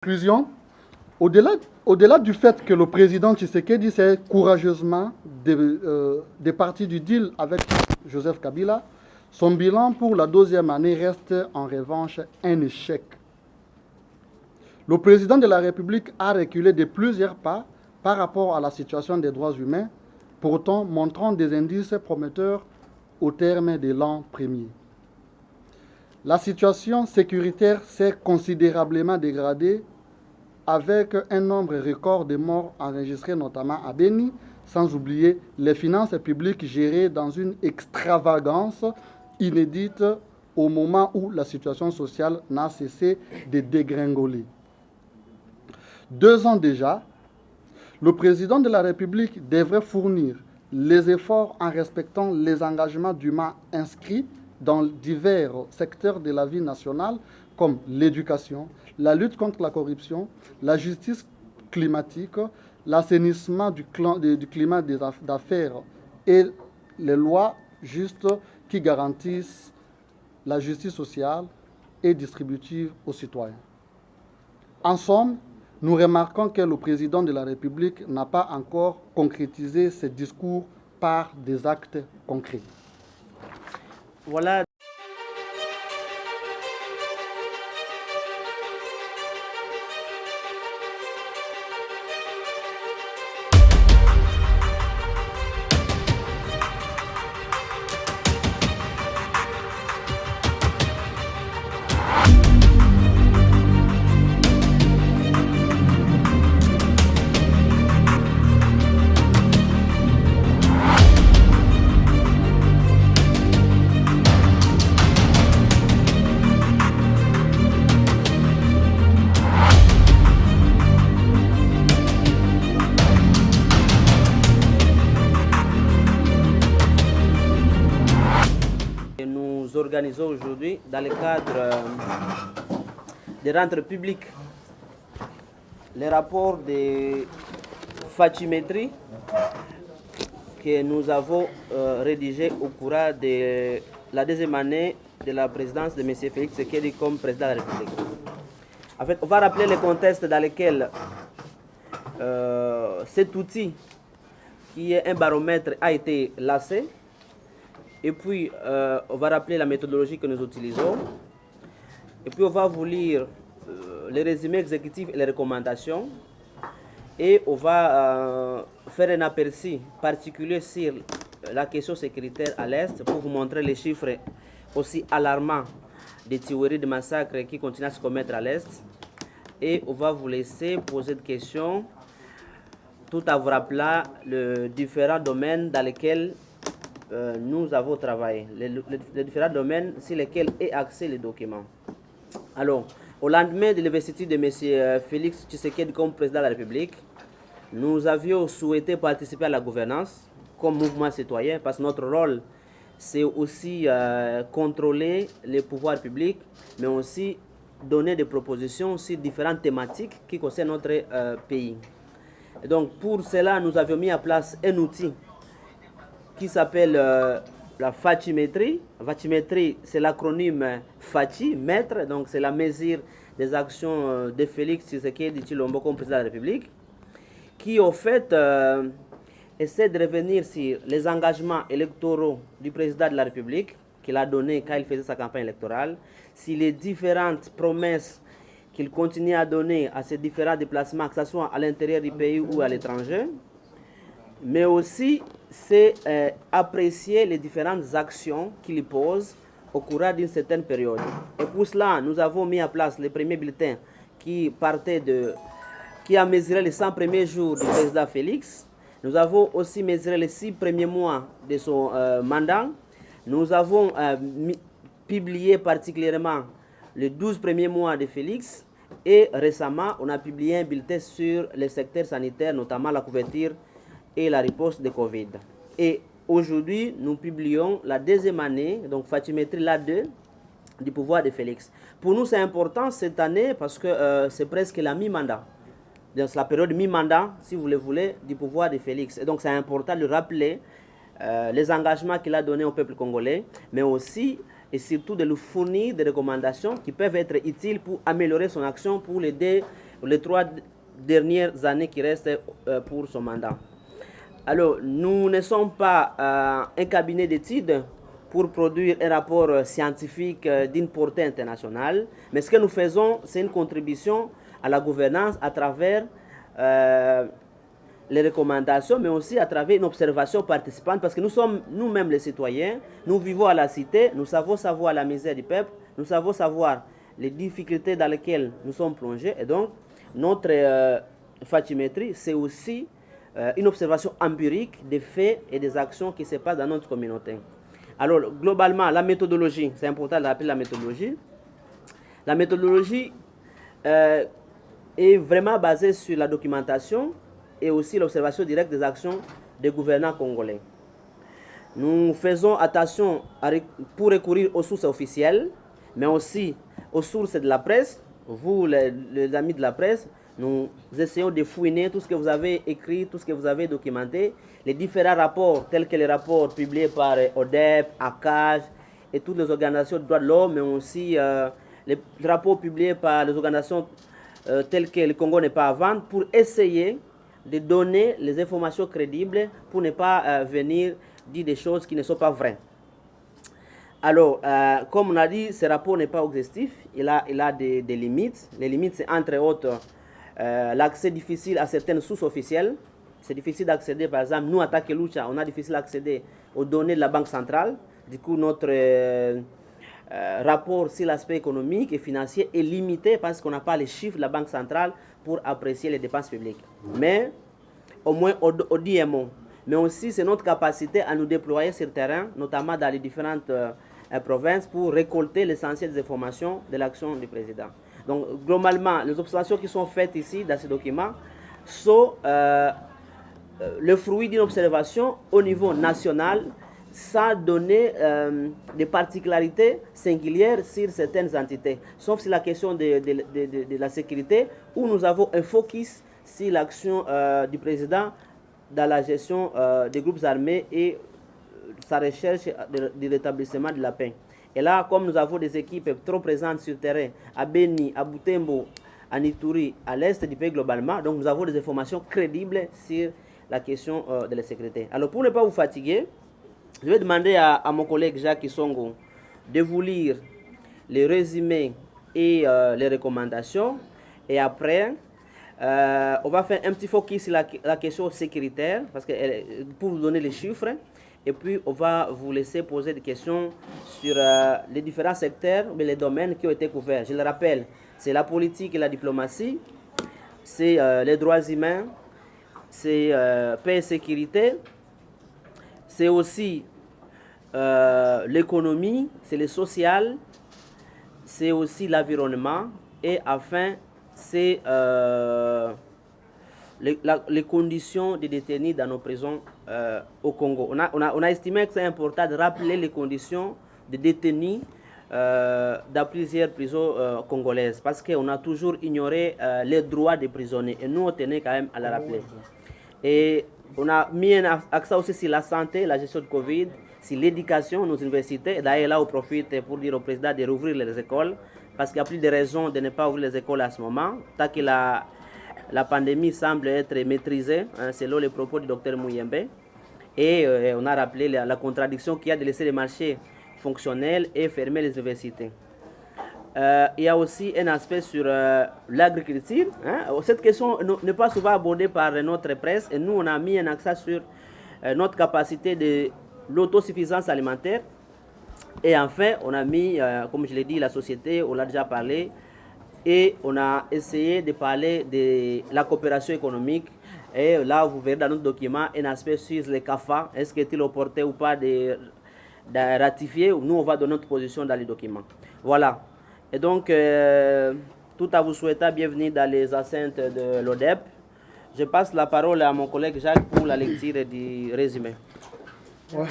Conclusion, au-delà du fait que le président Tshisekedi s'est courageusement départi du deal avec Joseph Kabila, son bilan pour la deuxième année reste en revanche un échec. Le président de la République a reculé de plusieurs pas par rapport à la situation des droits humains, pourtant montrant des indices prometteurs au terme de l'an premier. La situation sécuritaire s'est considérablement dégradée avec un nombre record de morts enregistrés notamment à Beni, sans oublier les finances publiques gérées dans une extravagance inédite au moment où la situation sociale n'a cessé de dégringoler. 2 ans déjà, le président de la République devrait fournir les efforts en respectant les engagements dûment inscrits dans divers secteurs de la vie nationale comme l'éducation, la lutte contre la corruption, la justice climatique, l'assainissement du climat d'affaires et les lois justes qui garantissent la justice sociale et distributive aux citoyens. En somme, nous remarquons que le président de la République n'a pas encore concrétisé ses discours par des actes concrets. Voilà. Nous organisons aujourd'hui dans le cadre de rendre public les rapports de fathimétrie que nous avons rédigés au cours de la deuxième année de la présidence de M. Félix Tshisekedi comme président de la République. En fait, on va rappeler le contexte dans lequel cet outil, qui est un baromètre, a été lancé. Et puis, on va rappeler la méthodologie que nous utilisons. Et puis, on va vous lire les résumés exécutifs et les recommandations. Et on va faire un aperçu particulier sur la question sécuritaire à l'Est pour vous montrer les chiffres aussi alarmants des tueries, de massacres qui continuent à se commettre à l'Est. Et on va vous laisser poser des questions tout en vous rappelant les différents domaines dans lesquels nous avons travaillé, les différents domaines sur lesquels est axé le document. Alors, au lendemain de l'investiture de M. Félix Tshisekedi comme président de la République, nous avions souhaité participer à la gouvernance comme mouvement citoyen parce que notre rôle, c'est aussi contrôler les pouvoirs publics, mais aussi donner des propositions sur différentes thématiques qui concernent notre pays. Et donc, pour cela, nous avions mis en place un outil qui s'appelle la fathimétrie. Fathimétrie, c'est l'acronyme FATI, maître, donc c'est la mesure des actions de Félix Tshisekedi Tshilombo comme président de la République, qui au fait essaie de revenir sur les engagements électoraux du président de la République qu'il a donné quand il faisait sa campagne électorale, sur les différentes promesses qu'il continue à donner à ces différents déplacements, que ce soit à l'intérieur du pays ou à l'étranger, mais aussi c'est apprécier les différentes actions qu'il pose au cours d'une certaine période. Et pour cela, nous avons mis en place le premier bulletin qui a mesuré les 100 premiers jours du président Félix. Nous avons aussi mesuré les 6 premiers mois de son mandat. Nous avons publié particulièrement les 12 premiers mois de Félix. Et récemment, on a publié un bulletin sur les secteurs sanitaires, notamment la couverture et la riposte de Covid. Et aujourd'hui, nous publions la deuxième année, donc fathimétrie l'A2, du pouvoir de Félix. Pour nous, c'est important cette année parce que c'est presque la mi-mandat. C'est la période mi-mandat, si vous le voulez, du pouvoir de Félix. Et donc, c'est important de rappeler les engagements qu'il a donnés au peuple congolais, mais aussi et surtout de lui fournir des recommandations qui peuvent être utiles pour améliorer son action pour l'aider les 3 dernières années qui restent pour son mandat. Alors, nous ne sommes pas un cabinet d'études pour produire un rapport scientifique d'une portée internationale, mais ce que nous faisons, c'est une contribution à la gouvernance à travers les recommandations, mais aussi à travers une observation participante, parce que nous sommes nous-mêmes les citoyens, nous vivons à la cité, nous savons savoir la misère du peuple, nous savons savoir les difficultés dans lesquelles nous sommes plongés, et donc notre fathimétrie, c'est aussi une observation empirique des faits et des actions qui se passent dans notre communauté. Alors, globalement, la méthodologie, c'est important de rappeler la méthodologie. La méthodologie est vraiment basée sur la documentation et aussi l'observation directe des actions des gouvernants congolais. Nous faisons attention pour recourir aux sources officielles, mais aussi aux sources de la presse. Vous, les amis de la presse, nous essayons de fouiner tout ce que vous avez écrit, tout ce que vous avez documenté, les différents rapports, tels que les rapports publiés par ODEP, ACAJ et toutes les organisations de droits de l'homme, mais aussi les rapports publiés par les organisations telles que le Congo n'est pas à vendre, pour essayer de donner les informations crédibles pour ne pas venir dire des choses qui ne sont pas vraies. Alors, comme on a dit, ce rapport n'est pas exhaustif, il a des limites. Les limites, c'est entre autres l'accès difficile à certaines sources officielles. C'est difficile d'accéder, par exemple, nous, à Takelucha, on a difficile d'accéder aux données de la Banque centrale. Du coup, notre rapport sur l'aspect économique et financier est limité parce qu'on n'a pas les chiffres de la Banque centrale pour apprécier les dépenses publiques. Mais, au moins, audiemment. Mais aussi, c'est notre capacité à nous déployer sur le terrain, notamment dans les différentes provinces, pour récolter l'essentiel des informations de l'action du président. Donc, globalement, les observations qui sont faites ici, dans ce document, sont le fruit d'une observation au niveau national, sans donner des particularités singulières sur certaines entités, sauf sur la question de la sécurité, où nous avons un focus sur l'action du président dans la gestion des groupes armés et sa recherche du rétablissement de la paix. Et là, comme nous avons des équipes trop présentes sur le terrain, à Beni, à Butembo, à Nituri, à l'est du pays globalement, donc nous avons des informations crédibles sur la question de la sécurité. Alors, pour ne pas vous fatiguer, je vais demander à mon collègue Jacques Isongo de vous lire les résumés et les recommandations. Et après, on va faire un petit focus sur la question sécuritaire, parce que, pour vous donner les chiffres. Et puis, on va vous laisser poser des questions sur les différents secteurs, mais les domaines qui ont été couverts. Je le rappelle, c'est la politique et la diplomatie, c'est les droits humains, c'est paix et sécurité, c'est aussi l'économie, c'est le social, c'est aussi l'environnement, et enfin, c'est les conditions des détenus dans nos prisons au Congo. On a estimé que c'est important de rappeler les conditions des détenus dans plusieurs prisons congolaises, parce qu'on a toujours ignoré les droits des prisonniers, et nous on tenait quand même à le rappeler. Et on a mis un accent aussi sur la santé, la gestion de Covid, sur l'éducation, nos universités. Et d'ailleurs là on profite pour dire au président de rouvrir les écoles, parce qu'il n'y a plus de raison de ne pas ouvrir les écoles à ce moment, tant que la pandémie semble être maîtrisée, selon les propos du docteur Mouyembe. Et on a rappelé la contradiction qu'il y a de laisser les marchés fonctionnels et fermer les universités. Il y a aussi un aspect sur l'agriculture. Cette question n'est pas souvent abordée par notre presse, et nous on a mis un accent sur notre capacité de l'autosuffisance alimentaire. Et enfin, on a mis, comme je l'ai dit, la société, on l'a déjà parlé, et on a essayé de parler de la coopération économique. Et là, vous verrez dans notre document un aspect sur les CAFA. Est-ce qu'il est opportun ou pas de ratifier? Nous, on va donner notre position dans les documents. Voilà. Et donc, tout à vous souhaiter bienvenue dans les enceintes de l'ODEP. Je passe la parole à mon collègue Jacques pour la lecture du résumé. Ouais.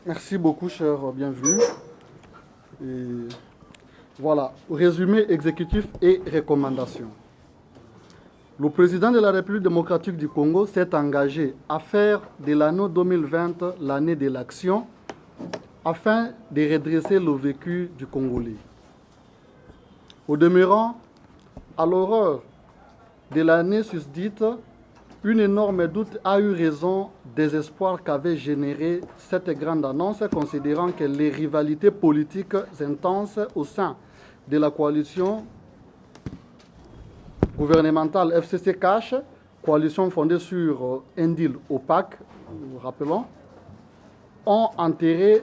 Merci beaucoup, cher bienvenu. Et voilà, résumé exécutif et recommandations. Le président de la République démocratique du Congo s'est engagé à faire de l'année 2020 l'année de l'action afin de redresser le vécu du Congolais. Au demeurant, À l'horreur de l'année susdite, une énorme doute a eu raison des espoirs qu'avait généré cette grande annonce, considérant que les rivalités politiques intenses au sein de la coalition gouvernementale FCC Cash, coalition fondée sur un deal opaque, nous rappelons, ont enterré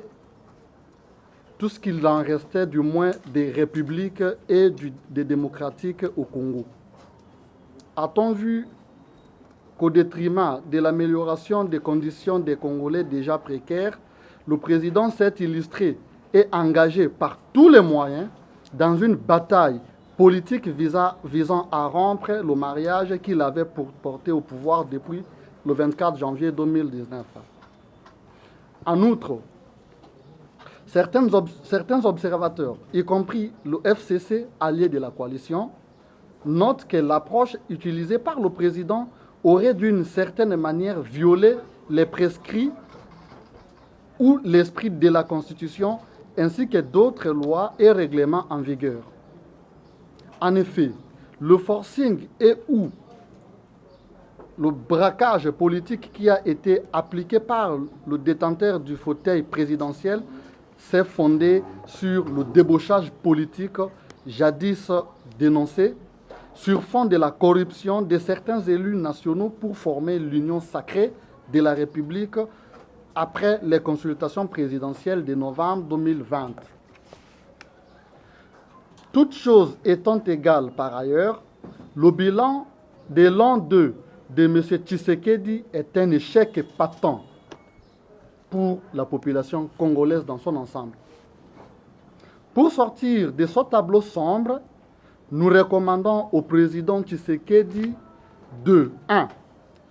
tout ce qu'il en restait du moins des républiques et des démocratiques au Congo. A-t-on vu qu'au détriment de l'amélioration des conditions des Congolais déjà précaires, le président s'est illustré et engagé par tous les moyens dans une bataille politique visant à rompre le mariage qu'il avait porté au pouvoir depuis le 24 janvier 2019. En outre, certains observateurs, y compris le FCC, allié de la coalition, notent que l'approche utilisée par le président aurait d'une certaine manière violé les prescrits ou l'esprit de la Constitution ainsi que d'autres lois et règlements en vigueur. En effet, le forcing et ou le braquage politique qui a été appliqué par le détenteur du fauteuil présidentiel s'est fondé sur le débauchage politique jadis dénoncé, sur fond de la corruption de certains élus nationaux pour former l'Union sacrée de la République après les consultations présidentielles de novembre 2020. Toutes choses étant égales par ailleurs, le bilan de l'an 2 de M. Tshisekedi est un échec patent pour la population congolaise dans son ensemble. Pour sortir de ce tableau sombre, nous recommandons au président Tshisekedi de 1.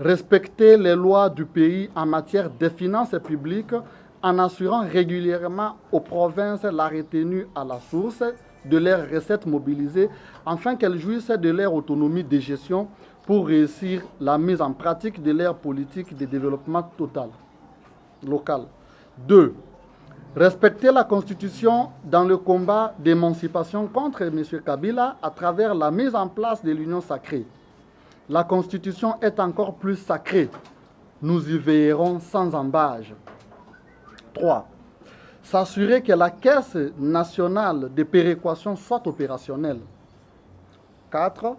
Respecter les lois du pays en matière de finances publiques en assurant régulièrement aux provinces la retenue à la source de leurs recettes mobilisées afin qu'elles jouissent de leur autonomie de gestion pour réussir la mise en pratique de leur politique de développement local. 2. Respecter la Constitution dans le combat d'émancipation contre M. Kabila à travers la mise en place de l'Union sacrée. La Constitution est encore plus sacrée. Nous y veillerons sans embâge. 3. S'assurer que la Caisse nationale de péréquation soit opérationnelle. 4.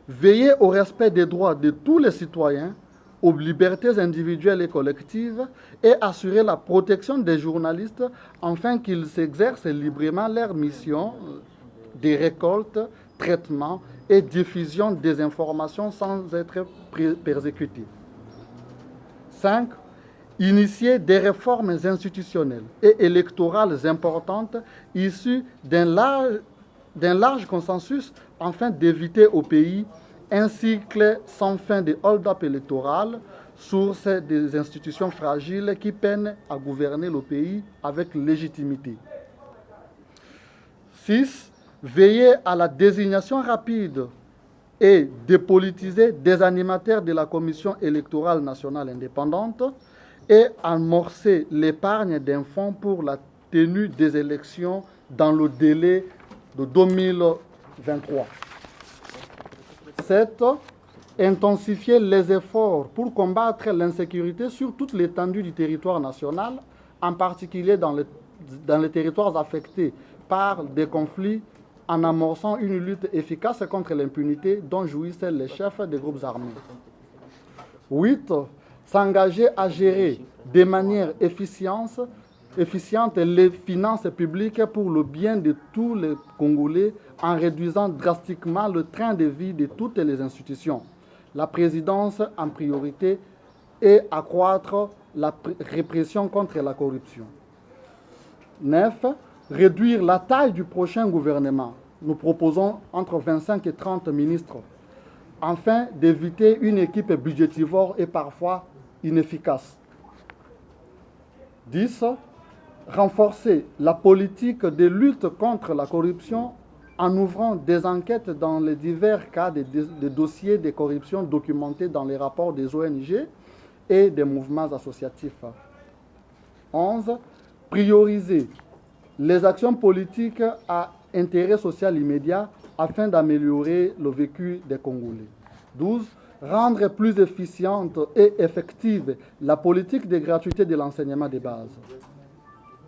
Veiller au respect des droits de tous les citoyens, aux libertés individuelles et collectives et assurer la protection des journalistes afin qu'ils s'exercent librement leur mission de récolte, traitement et diffusion des informations sans être persécutés. 5. Initier des réformes institutionnelles et électorales importantes issues d'un large consensus afin d'éviter au pays un cycle sans fin de hold-up électoral, source des institutions fragiles qui peinent à gouverner le pays avec légitimité. 6. Veiller à la désignation rapide et dépolitisée des animateurs de la Commission électorale nationale indépendante et amorcer l'épargne d'un fonds pour la tenue des élections dans le délai de 2023. 7. Intensifier les efforts pour combattre l'insécurité sur toute l'étendue du territoire national, en particulier dans les territoires affectés par des conflits, en amorçant une lutte efficace contre l'impunité dont jouissent les chefs des groupes armés. 8. S'engager à gérer de manière efficiente les finances publiques pour le bien de tous les Congolais en réduisant drastiquement le train de vie de toutes les institutions, la présidence en priorité, et accroître la répression contre la corruption. 9. Réduire la taille du prochain gouvernement. Nous proposons entre 25 et 30 ministres, afin d'éviter une équipe budgétivore et parfois inefficace. 10. Renforcer la politique de lutte contre la corruption en ouvrant des enquêtes dans les divers cas de dossiers de corruption documentés dans les rapports des ONG et des mouvements associatifs. 11. Prioriser les actions politiques à intérêt social immédiat afin d'améliorer le vécu des Congolais. 12. Rendre plus efficiente et effective la politique de gratuité de l'enseignement de base.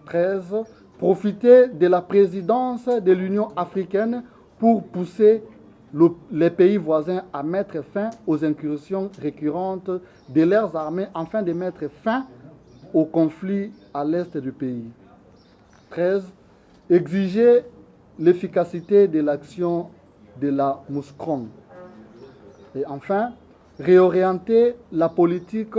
13. Profiter de la présidence de l'Union africaine pour pousser les pays voisins à mettre fin aux incursions récurrentes de leurs armées afin de mettre fin au conflit à l'est du pays. 13. Exiger l'efficacité de l'action de la MOSCRON. Et enfin, réorienter la politique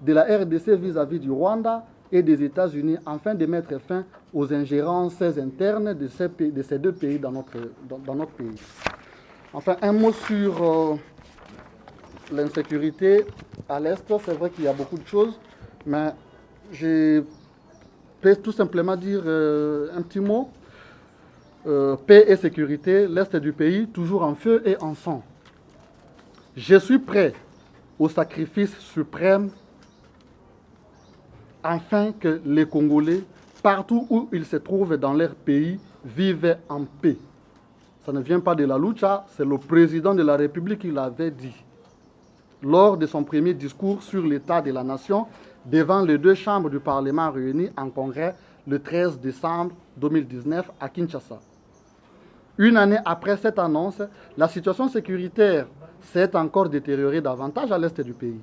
de la RDC vis-à-vis du Rwanda et des États-Unis afin de mettre fin aux ingérences internes de ces deux pays dans notre pays. Enfin, un mot sur l'insécurité à l'Est. C'est vrai qu'il y a beaucoup de choses, mais je peux tout simplement dire un petit mot. Paix et sécurité, l'Est du pays, toujours en feu et en sang. Je suis prêt au sacrifice suprême afin que les Congolais, partout où ils se trouvent dans leur pays, vivent en paix. Ça ne vient pas de la lucha, c'est le président de la République qui l'avait dit lors de son premier discours sur l'état de la nation devant les deux chambres du Parlement réunies en congrès le 13 décembre 2019 à Kinshasa. Une année après cette annonce, la situation sécuritaire s'est encore détériorée davantage à l'est du pays.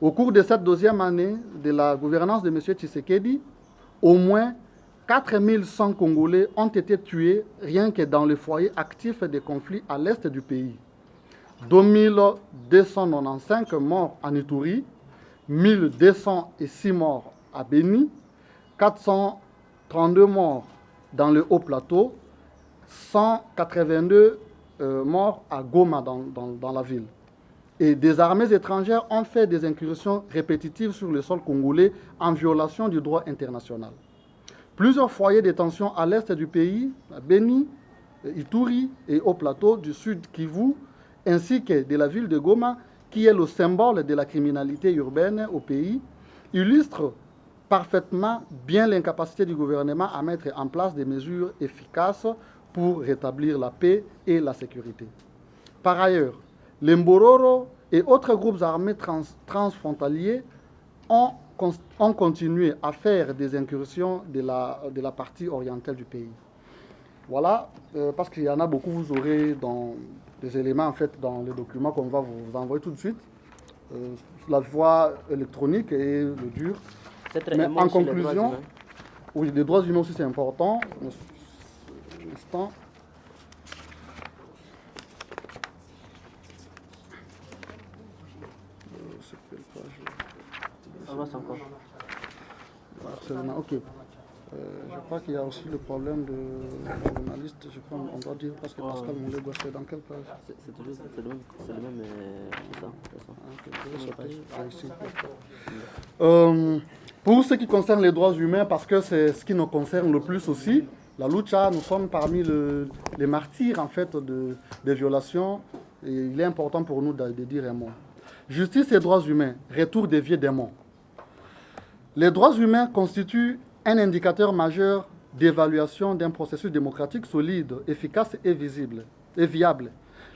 Au cours de cette deuxième année de la gouvernance de M. Tshisekedi, au moins 4100 Congolais ont été tués rien que dans les foyers actifs des conflits à l'est du pays. 2295 morts en Ituri, 1206 morts à Beni, 432 morts dans le Haut-Plateau, 182 morts à Goma dans la ville. Et des armées étrangères ont fait des incursions répétitives sur le sol congolais en violation du droit international. Plusieurs foyers de tension à l'est du pays, à Beni, Ituri et au plateau du sud Kivu, ainsi que de la ville de Goma, qui est le symbole de la criminalité urbaine au pays, illustrent parfaitement bien l'incapacité du gouvernement à mettre en place des mesures efficaces pour rétablir la paix et la sécurité. Par ailleurs, les Mbororo et autres groupes armés transfrontaliers ont continué à faire des incursions de la partie orientale du pays. Voilà, parce qu'il y en a beaucoup, vous aurez des éléments en fait dans les documents qu'on va vous envoyer tout de suite, la voie électronique et le dur. Mais en conclusion, oui, les droits humains aussi c'est important. Instant. Barcelona, ok. Je crois qu'il y a aussi le problème de journaliste. Je crois qu'on doit dire parce que Pascal Moulé doit faire dans quelle page? C'est toujours c'est le même Pour ce qui concerne les droits humains, parce que c'est ce qui nous concerne le plus aussi, la lucha, nous sommes parmi les martyrs en fait des violations. Et il est important pour nous de dire un mot. Justice et droits humains, retour des vieux démons. Les droits humains constituent un indicateur majeur d'évaluation d'un processus démocratique solide, efficace et visible et viable.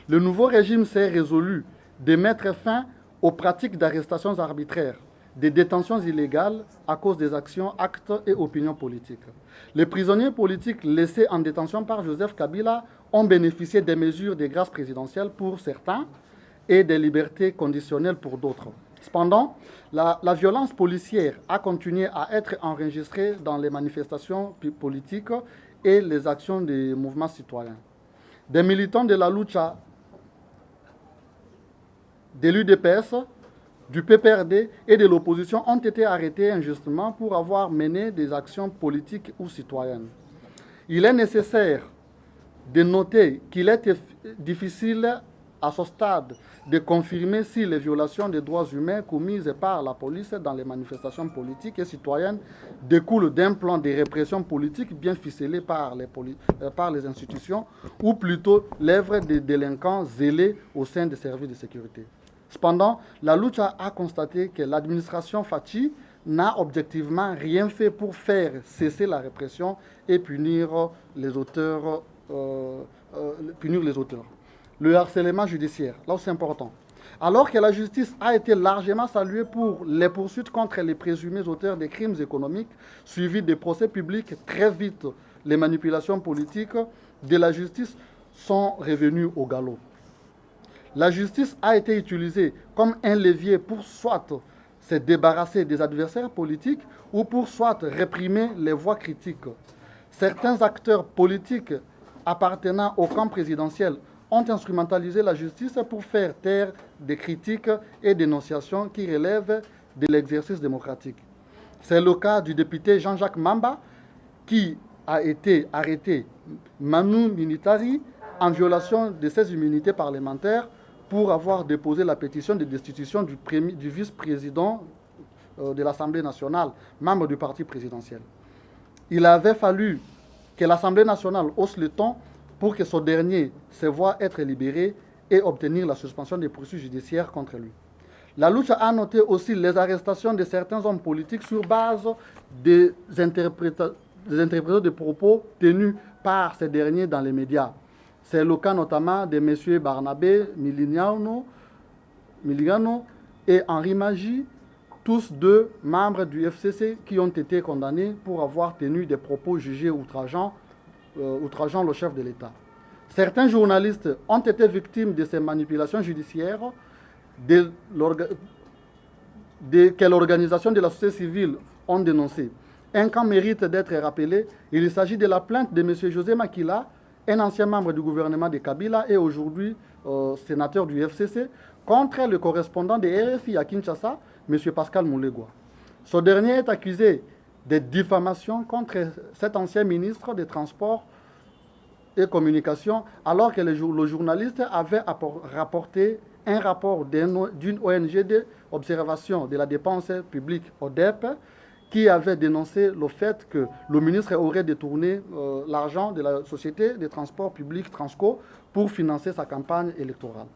Le nouveau régime s'est résolu de mettre fin aux pratiques d'arrestations arbitraires, des détentions illégales à cause des actions, actes et opinions politiques. Les prisonniers politiques laissés en détention par Joseph Kabila ont bénéficié des mesures de grâce présidentielle pour certains et des libertés conditionnelles pour d'autres. Cependant, la violence policière a continué à être enregistrée dans les manifestations politiques et les actions des mouvements citoyens. Des militants de la lucha, de l'UDPS, du PPRD et de l'opposition ont été arrêtés injustement pour avoir mené des actions politiques ou citoyennes. Il est nécessaire de noter qu'il est difficile à ce stade de confirmer si les violations des droits humains commises par la police dans les manifestations politiques et citoyennes découlent d'un plan de répression politique bien ficelé par les institutions ou plutôt l'œuvre des délinquants zélés au sein des services de sécurité. Cependant, la lucha a constaté que l'administration Fachi n'a objectivement rien fait pour faire cesser la répression et punir les auteurs punir les auteurs. Le harcèlement judiciaire, là c'est important. Alors que la justice a été largement saluée pour les poursuites contre les présumés auteurs des crimes économiques, suivis des procès publics, très vite les manipulations politiques de la justice sont revenues au galop. La justice a été utilisée comme un levier pour soit se débarrasser des adversaires politiques ou pour soit réprimer les voix critiques. Certains acteurs politiques appartenant au camp présidentiel ont instrumentalisé la justice pour faire taire des critiques et dénonciations qui relèvent de l'exercice démocratique. C'est le cas du député Jean-Jacques Mamba qui a été arrêté Manu Militari en violation de ses immunités parlementaires pour avoir déposé la pétition de destitution du vice-président de l'Assemblée nationale, membre du parti présidentiel. Il avait fallu que l'Assemblée nationale hausse le ton pour que ce dernier se voie être libéré et obtenir la suspension des poursuites judiciaires contre lui. La lutte a noté aussi les arrestations de certains hommes politiques sur base des interprétations de propos tenus par ces derniers dans les médias. C'est le cas notamment de M. Barnabé Milignano et Henri Magie, tous deux membres du FCC qui ont été condamnés pour avoir tenu des propos jugés outrageant le chef de l'État. Certains journalistes ont été victimes de ces manipulations judiciaires que l'organisation de la société civile ont dénoncé. Un cas mérite d'être rappelé. Il s'agit de la plainte de M. José Makila, un ancien membre du gouvernement de Kabila et aujourd'hui sénateur du FCC, contre le correspondant de RFI à Kinshasa, M. Pascal Moulegua. Ce dernier est accusé de diffamation contre cet ancien ministre des Transports et Communications, alors que le journaliste avait rapporté un rapport d'une ONG d'observation de la dépense publique, ODEP, qui avait dénoncé le fait que le ministre aurait détourné l'argent de la société des transports publics Transco pour financer sa campagne électorale.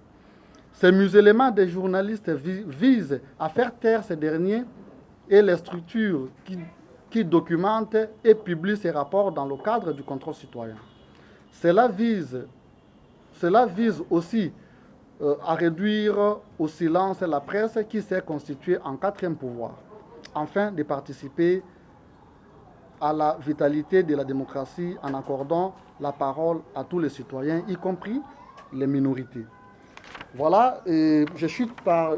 Ces musellements des journalistes visent à faire taire ces derniers et les structures qui documentent et publient ces rapports dans le cadre du contrôle citoyen. Cela vise aussi à réduire au silence la presse qui s'est constituée en quatrième pouvoir, afin de participer à la vitalité de la démocratie en accordant la parole à tous les citoyens, y compris les minorités. Voilà, et je chute par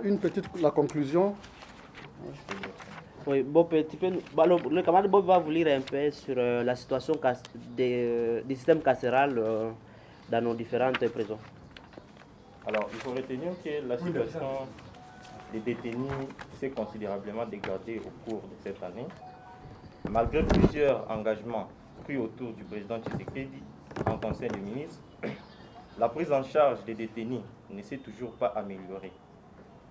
la conclusion. Oui, bon, le camarade Bob va vous lire un peu sur la situation du système carcéral dans nos différentes prisons. Alors, il faut retenir que la situation des détenus s'est considérablement dégradée au cours de cette année. Malgré plusieurs engagements pris autour du président Tshisekedi en Conseil des ministres, la prise en charge des détenus ne s'est toujours pas améliorée.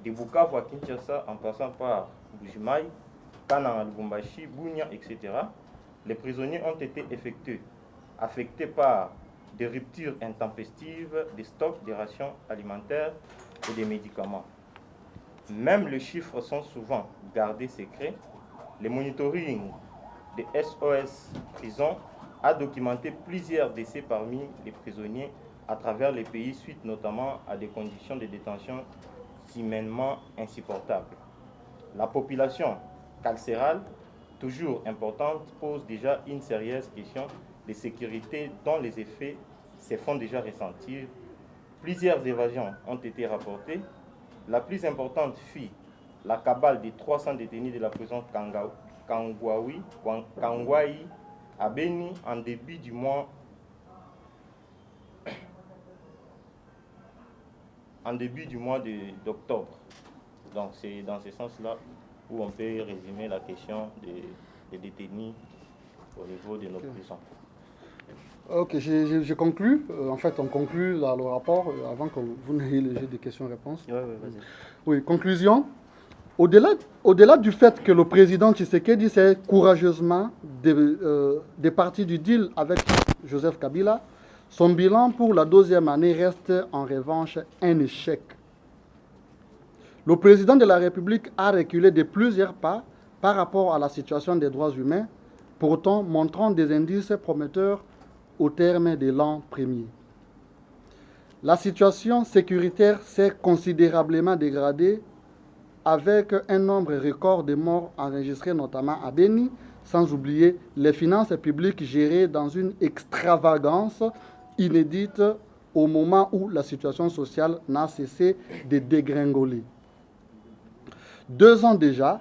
De Bukavu à Kinshasa, en passant par Bujimaï, Kananga, Lubumbashi, Bunia, etc., les prisonniers ont été affectés par des ruptures intempestives des stocks des rations alimentaires et des médicaments. Même les chiffres sont souvent gardés secrets. Le monitoring des SOS Prisons a documenté plusieurs décès parmi les prisonniers à travers les pays suite notamment à des conditions de détention humainement insupportables. La population carcérale, toujours importante, pose déjà une sérieuse question de sécurité dont les effets se font déjà ressentir. Plusieurs évasions ont été rapportées. La plus importante fut la cabale des 300 détenus de la prison Kangwayi à Beni en début du mois d'octobre. Donc c'est dans ce sens-là où on peut résumer la question des détenus au niveau de nos prisons. Ok, je conclus. En fait, on conclut le rapport avant que vous n'ayez le jeu de questions-réponses. Oui, vas-y. Oui, conclusion. Au-delà du fait que le président Tshisekedi s'est courageusement départi du deal avec Joseph Kabila, son bilan pour la deuxième année reste en revanche un échec. Le président de la République a reculé de plusieurs pas par rapport à la situation des droits humains, pourtant montrant des indices prometteurs au terme de l'an premier. La situation sécuritaire s'est considérablement dégradée avec un nombre record de morts enregistrés notamment à Beni, sans oublier les finances publiques gérées dans une extravagance inédite au moment où la situation sociale n'a cessé de dégringoler. 2 ans déjà,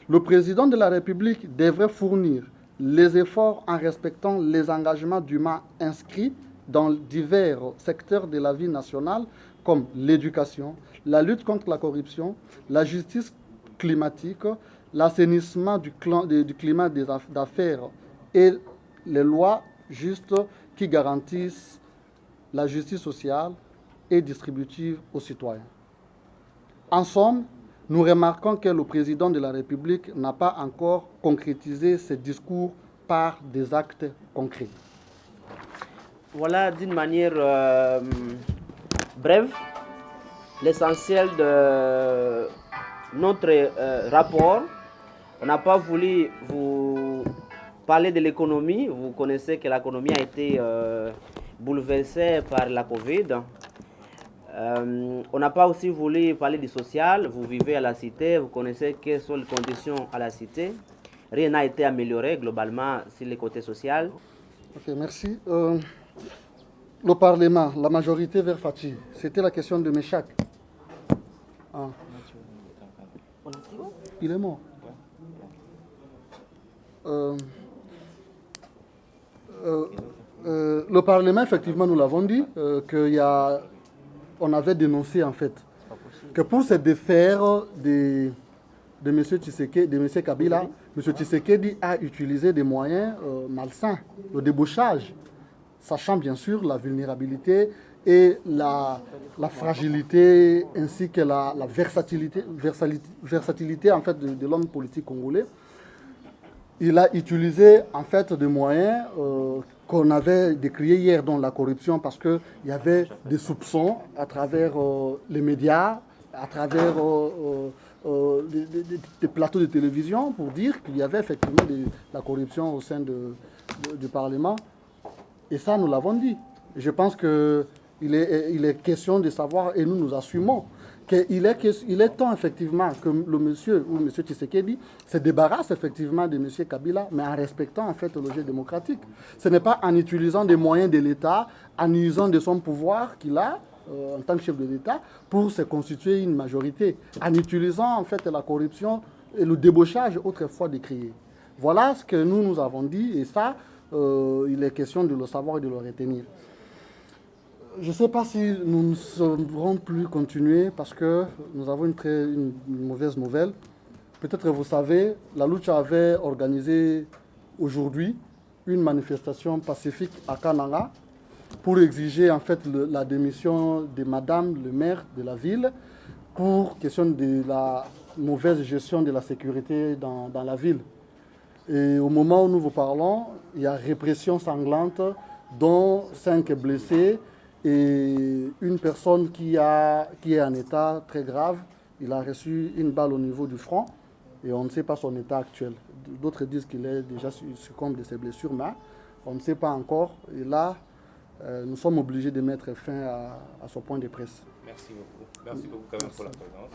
le président de la République devrait fournir les efforts en respectant les engagements dûment inscrits dans divers secteurs de la vie nationale comme l'éducation, la lutte contre la corruption, la justice climatique, l'assainissement du climat d'affaires et les lois justes qui garantissent la justice sociale et distributive aux citoyens. En somme, nous remarquons que le président de la République n'a pas encore concrétisé ses discours par des actes concrets. Voilà d'une manière brève l'essentiel de notre rapport. On n'a pas voulu vous parler de l'économie. Vous connaissez que l'économie a été bouleversée par la Covid. On n'a pas aussi voulu parler du social. Vous vivez à la cité, vous connaissez quelles sont les conditions à la cité. Rien n'a été amélioré globalement sur le côté social. Ok, merci. Le Parlement, la majorité vers Fatih, c'était la question de Méchac. Ah. Il est mort. Le Parlement, effectivement, nous l'avons dit, on avait dénoncé en fait que pour se défaire de M. Tshisekedi, de M. Kabila, M. Tshisekedi a utilisé des moyens malsains, le débauchage, sachant bien sûr la vulnérabilité et la fragilité ainsi que la versatilité en fait de l'homme politique congolais. Il a utilisé en fait des moyens qu'on avait décriés hier, dont la corruption, parce qu'il y avait des soupçons à travers les médias, à travers des plateaux de télévision pour dire qu'il y avait effectivement de la corruption au sein du Parlement. Et ça, nous l'avons dit. Je pense qu'il est question de savoir, et nous assumons, qu'il est temps effectivement que le monsieur ou M. Tshisekedi se débarrasse effectivement de M. Kabila, mais en respectant en fait le jeu démocratique. Ce n'est pas en utilisant des moyens de l'État, en usant de son pouvoir qu'il a en tant que chef de l'État pour se constituer une majorité, en utilisant en fait la corruption et le débauchage autrefois décrié. Voilà ce que nous avons dit, et ça, il est question de le savoir et de le retenir. Je ne sais pas si nous ne saurons plus continuer parce que nous avons une mauvaise nouvelle. Peut-être vous savez, la Lucha avait organisé aujourd'hui une manifestation pacifique à Kananga pour exiger en fait la démission de Madame le maire de la ville pour question de la mauvaise gestion de la sécurité dans la ville. Et au moment où nous vous parlons, il y a répression sanglante, dont 5 blessés et une personne qui est en état très grave. Il a reçu une balle au niveau du front et on ne sait pas son état actuel. D'autres disent qu'il est déjà succombe de ses blessures, mais on ne sait pas encore. Et là, nous sommes obligés de mettre fin à ce point de presse. Merci beaucoup. Merci beaucoup quand même pour la présence.